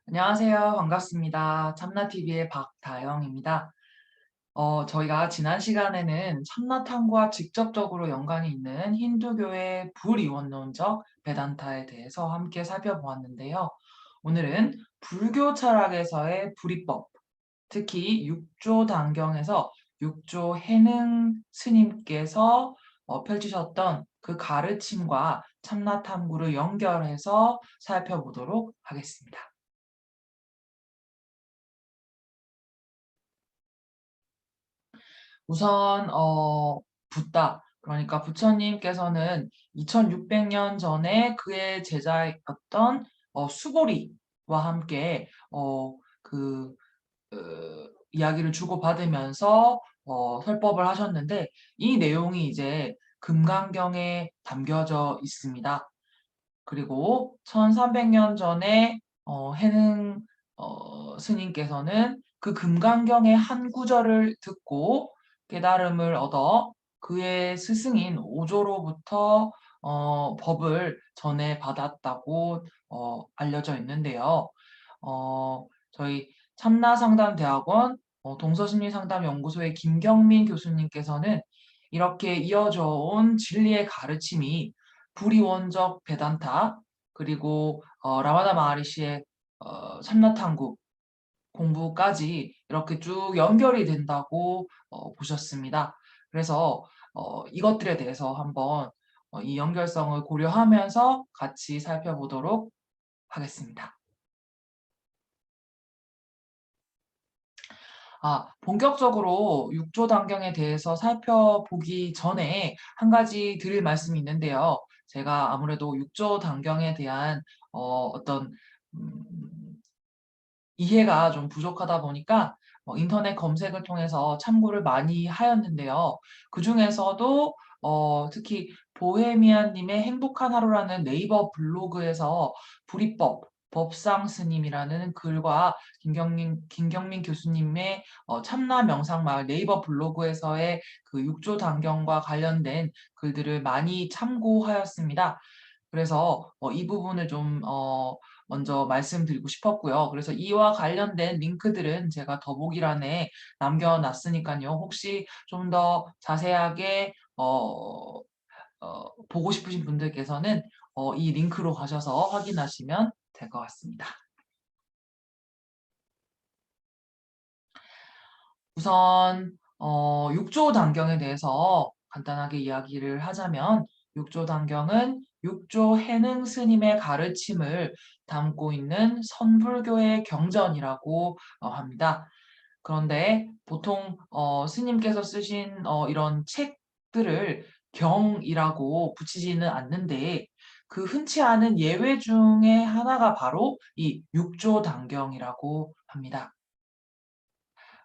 안녕하세요. 반갑습니다. 참나TV의 박다영입니다. 저희가 지난 시간에는 참나탐구와 직접적으로 연관이 있는 힌두교의 불이원론적 베단타에 대해서 함께 살펴보았는데요. 오늘은 불교 철학에서의 불이법, 특히 육조단경에서 육조 해능 스님께서 펼치셨던 그 가르침과 참나탐구를 연결해서 살펴보도록 하겠습니다. 우선 붓다, 그러니까 부처님께서는 2600년 전에 그의 제자였던 수고리와 함께 그 어, 이야기를 주고받으면서 설법을 하셨는데, 이 내용이 이제 금강경에 담겨져 있습니다. 그리고 1300년 전에 해능 스님께서는 그 금강경의 한 구절을 듣고 깨달음을 얻어 그의 스승인 오조로부터 법을 전해받았다고 알려져 있는데요. 저희 참나상담대학원 동서심리상담연구소의 김경민 교수님께서는 이렇게 이어져 온 진리의 가르침이 불이원적 베단타, 그리고 라마다 마하리시의 삼라탕구 공부까지 이렇게 쭉 연결이 된다고 보셨습니다. 그래서 이것들에 대해서 한번 이 연결성을 고려하면서 같이 살펴보도록 하겠습니다. 본격적으로 육조단경에 대해서 살펴보기 전에 한 가지 드릴 말씀이 있는데요. 제가 아무래도 육조단경에 대한 어떤 음, 이해가 좀 부족하다 보니까 인터넷 검색을 통해서 참고를 많이 하였는데요. 그중에서도 특히 보헤미안님의 행복한 하루라는 네이버 블로그에서 불이법, 법상 스님이라는 글과 김경민 교수님의 참나 명상마을 네이버 블로그에서의 그 육조 단경과 관련된 글들을 많이 참고하였습니다. 그래서 이 부분을 좀 먼저 말씀드리고 싶었고요. 그래서 이와 관련된 링크들은 제가 더보기란에 남겨놨으니까요. 혹시 좀 더 자세하게 보고 싶으신 분들께서는 이 링크로 가셔서 확인하시면 될 것 같습니다. 우선 육조 단경에 대해서 간단하게 이야기를 하자면, 육조 단경은 육조 해능 스님의 가르침을 담고 있는 선불교의 경전이라고 합니다. 그런데 보통 스님께서 쓰신 이런 책들을 경이라고 붙이지는 않는데, 그 흔치 않은 예외 중에 하나가 바로 이 육조 단경이라고 합니다.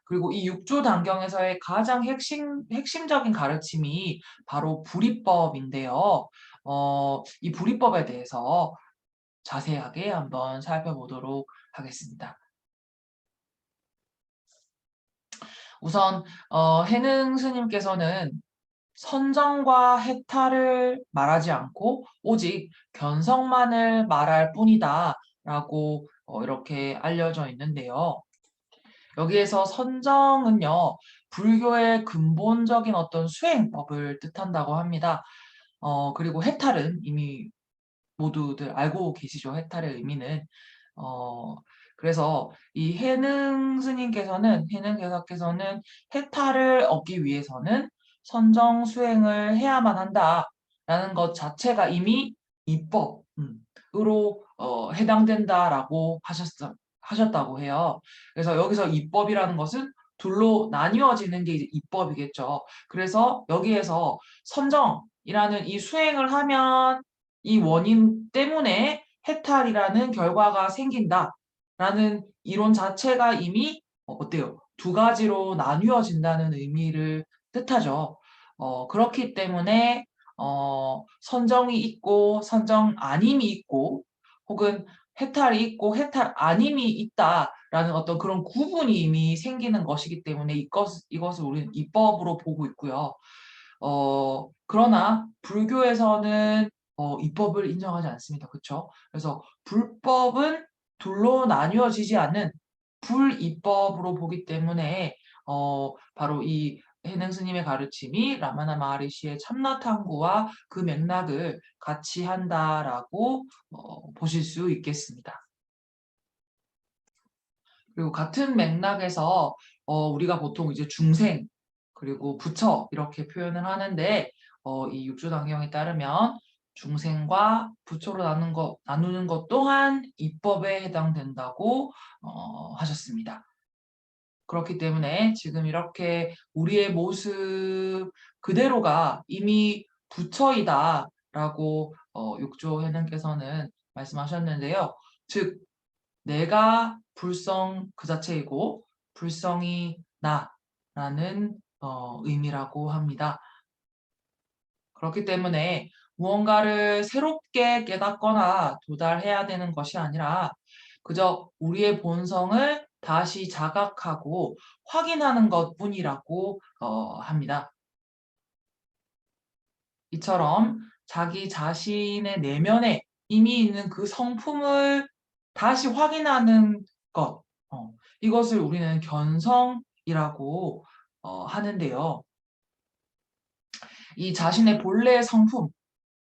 그리고 이 육조 단경에서의 가장 핵심적인 가르침이 바로 불이법인데요. 이 불이법에 대해서 자세하게 한번 살펴보도록 하겠습니다. 우선 해능 스님께서는 선정과 해탈을 말하지 않고 오직 견성만을 말할 뿐이다라고 이렇게 알려져 있는데요. 여기에서 선정은요, 불교의 근본적인 어떤 수행법을 뜻한다고 합니다. 그리고 해탈은 이미 모두들 알고 계시죠? 해탈의 의미는. 어, 그래서 이 해능 개사께서는 해탈을 얻기 위해서는 선정 수행을 해야만 한다라는 것 자체가 이미 이법으로 해당된다라고 하셨다고 해요. 그래서 여기서 이법이라는 것은 둘로 나뉘어지는 게 이제 이법이겠죠. 그래서 여기에서 선정이라는 이 수행을 하면 이 원인 때문에 해탈이라는 결과가 생긴다라는 이론 자체가 이미 어때요? 두 가지로 나뉘어진다는 의미를 뜻하죠. 그렇기 때문에 선정이 있고 선정 아님이 있고, 혹은 해탈이 있고 해탈 아님이 있다라는 어떤 그런 구분이 이미 생기는 것이기 때문에 이것을 우리는 이법으로 보고 있고요. 그러나 불교에서는 입법을 인정하지 않습니다. 그렇죠? 그래서 불법은 둘로 나뉘어지지 않는 불이법으로 보기 때문에 바로 이 해능 스님의 가르침이 라마나 마하리시의 참나탐구와 그 맥락을 같이 한다라고 보실 수 있겠습니다. 그리고 같은 맥락에서 우리가 보통 이제 중생 그리고 부처 이렇게 표현을 하는데 이 육조단경에 따르면 중생과 부처로 나누는 것 또한 이법에 해당된다고 하셨습니다. 그렇기 때문에 지금 이렇게 우리의 모습 그대로가 이미 부처이다라고 육조 해능께서는 말씀하셨는데요. 즉 내가 불성 그 자체이고 불성이 나라는 의미라고 합니다. 그렇기 때문에 무언가를 새롭게 깨닫거나 도달해야 되는 것이 아니라 그저 우리의 본성을 다시 자각하고 확인하는 것뿐이라고 합니다. 이처럼 자기 자신의 내면에 이미 있는 그 성품을 다시 확인하는 것, 이것을 우리는 견성이라고 하는데요. 이 자신의 본래의 성품,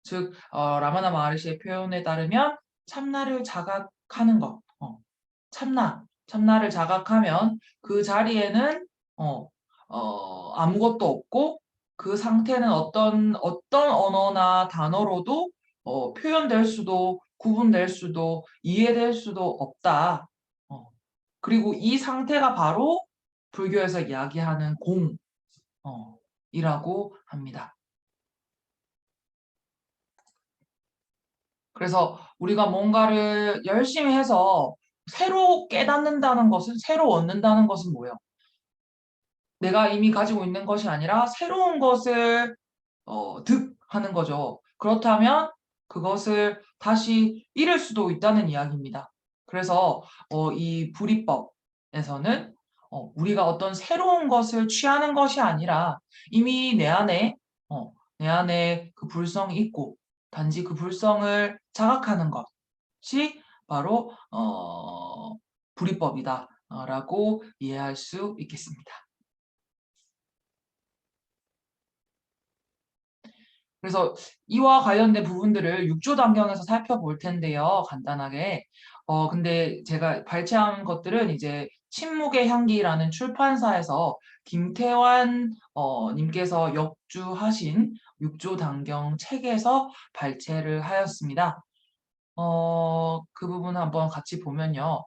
즉 라마나 마하리시의 표현에 따르면 참나를 자각하는 것, 참나를 자각하면 그 자리에는 아무것도 없고 그 상태는 어떤 언어나 단어로도 표현될 수도 구분될 수도 이해될 수도 없다. 그리고 이 상태가 바로 불교에서 이야기하는 공이라고 합니다. 그래서 우리가 뭔가를 열심히 해서 새로 깨닫는다는 것은, 새로 얻는다는 것은 뭐예요? 내가 이미 가지고 있는 것이 아니라 새로운 것을 득하는 거죠. 그렇다면 그것을 다시 잃을 수도 있다는 이야기입니다. 그래서 이 불이법에서는 우리가 어떤 새로운 것을 취하는 것이 아니라 이미 내 안에 그 불성이 있고 단지 그 불성을 자각하는 것이 바로 불이법이다라고 이해할 수 있겠습니다. 그래서 이와 관련된 부분들을 6조 단경에서 살펴볼 텐데요. 간단하게. 근데 제가 발췌한 것들은 이제 침묵의 향기라는 출판사에서 김태환 님께서 역주하신 6조 단경 책에서 발췌를 하였습니다. 그 부분 한번 같이 보면요.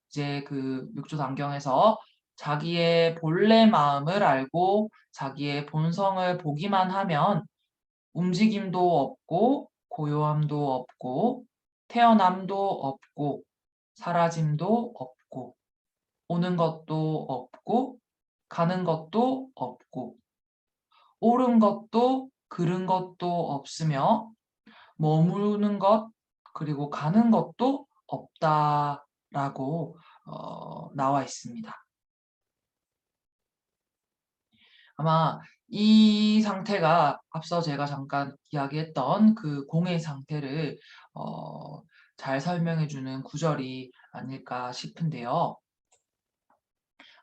이제 그 6조 단경에서 자기의 본래 마음을 알고 자기의 본성을 보기만 하면 움직임도 없고 고요함도 없고 태어남도 없고 사라짐도 없고 오는 것도 없고 가는 것도 없고 옳은 것도 그른 것도 없으며 머무르는 것 그리고 가는 것도 없다라고 나와 있습니다. 아마 이 상태가 앞서 제가 잠깐 이야기했던 그 공의 상태를 어, 잘 설명해주는 구절이 아닐까 싶은데요.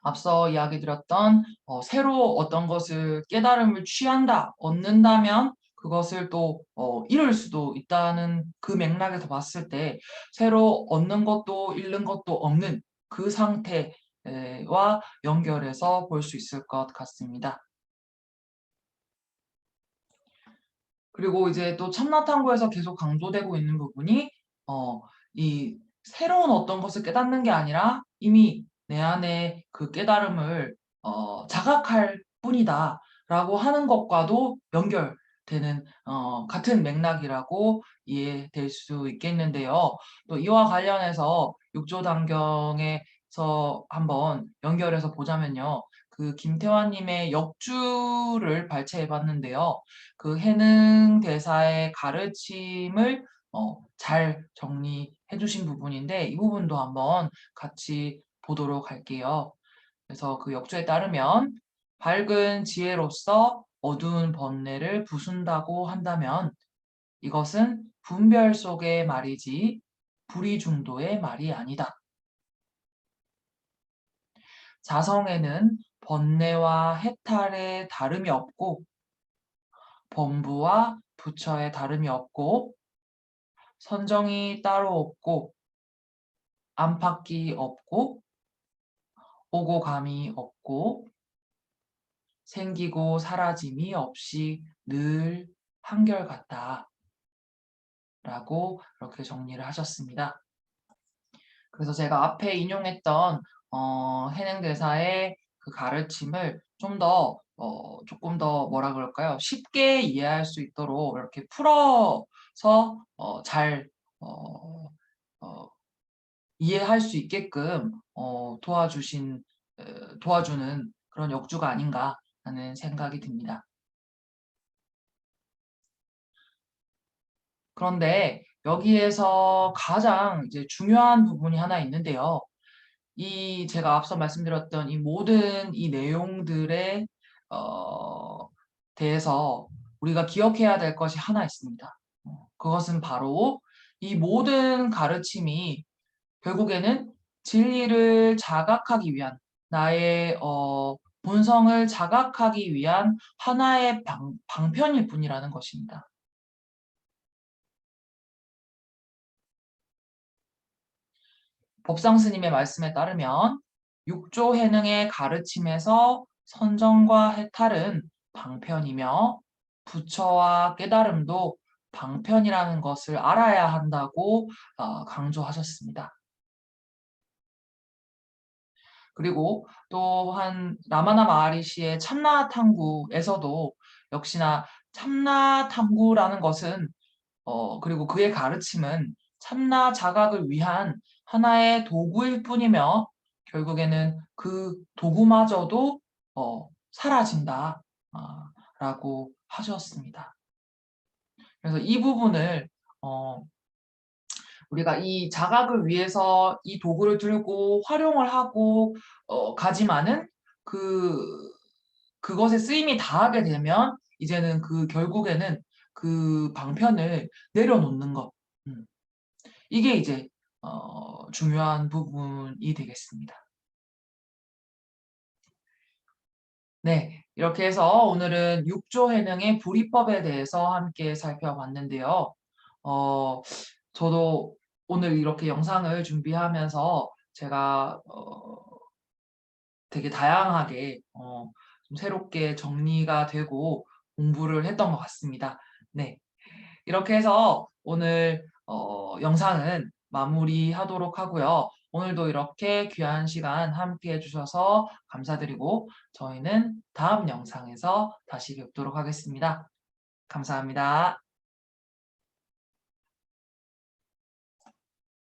앞서 이야기 드렸던 새로 어떤 것을 깨달음을 취한다, 얻는다면 그것을 또 잃을 수도 있다는 그 맥락에서 봤을 때 새로 얻는 것도 잃는 것도 없는 그 상태와 연결해서 볼 수 있을 것 같습니다. 그리고 이제 또 참나탐구에서 계속 강조되고 있는 부분이 이 새로운 어떤 것을 깨닫는 게 아니라 이미 내 안에 그 깨달음을 자각할 뿐이다라고 하는 것과도 연결되는 같은 맥락이라고 이해될 수 있겠는데요. 또 이와 관련해서 육조단경에서 한번 연결해서 보자면요. 그 김태환님의 역주를 발췌해 봤는데요. 그 해능 대사의 가르침을 잘 정리해 주신 부분인데 이 부분도 한번 같이 보도록 할게요. 그래서 그 역주에 따르면 밝은 지혜로서 어두운 번뇌를 부순다고 한다면 이것은 분별 속의 말이지 불의 중도의 말이 아니다. 자성에는 번뇌와 해탈의 다름이 없고 범부와 부처의 다름이 없고 선정이 따로 없고 안팎이 없고 오고 감이 없고 생기고 사라짐이 없이 늘 한결같다 라고 이렇게 정리를 하셨습니다. 그래서 제가 앞에 인용했던 해능대사의 그 가르침을 조금 더 뭐라 그럴까요? 쉽게 이해할 수 있도록 이렇게 풀어서 잘 이해할 수 있게끔 도와주는 그런 역주가 아닌가 하는 생각이 듭니다. 그런데 여기에서 가장 이제 중요한 부분이 하나 있는데요. 제가 앞서 말씀드렸던 이 모든 이 내용들에 어, 대해서 우리가 기억해야 될 것이 하나 있습니다. 그것은 바로 이 모든 가르침이 결국에는 진리를 자각하기 위한 나의 본성을 자각하기 위한 하나의 방편일 뿐이라는 것입니다. 법상 스님의 말씀에 따르면 육조 해능의 가르침에서 선정과 해탈은 방편이며 부처와 깨달음도 방편이라는 것을 알아야 한다고 강조하셨습니다. 그리고 또한 라마나 마하리시의 참나탐구에서도 역시나 참나탐구라는 것은 그리고 그의 가르침은 참나 자각을 위한 하나의 도구일 뿐이며 결국에는 그 도구마저도 사라진다 라고 하셨습니다. 그래서 이 부분을 어, 우리가 이 자각을 위해서 이 도구를 들고 활용을 하고 가지만은 그것에 쓰임이 다하게 되면 이제는 결국에는 그 방편을 내려놓는 것. 이게 이제 중요한 부분이 되겠습니다. 네, 이렇게 해서 오늘은 육조해능의 불이법에 대해서 함께 살펴봤는데요. 어, 저도 오늘 이렇게 영상을 준비하면서 제가 되게 다양하게 좀 새롭게 정리가 되고 공부를 했던 것 같습니다. 네, 이렇게 해서 오늘 영상은 마무리하도록 하고요. 오늘도 이렇게 귀한 시간 함께 해주셔서 감사드리고 저희는 다음 영상에서 다시 뵙도록 하겠습니다. 감사합니다.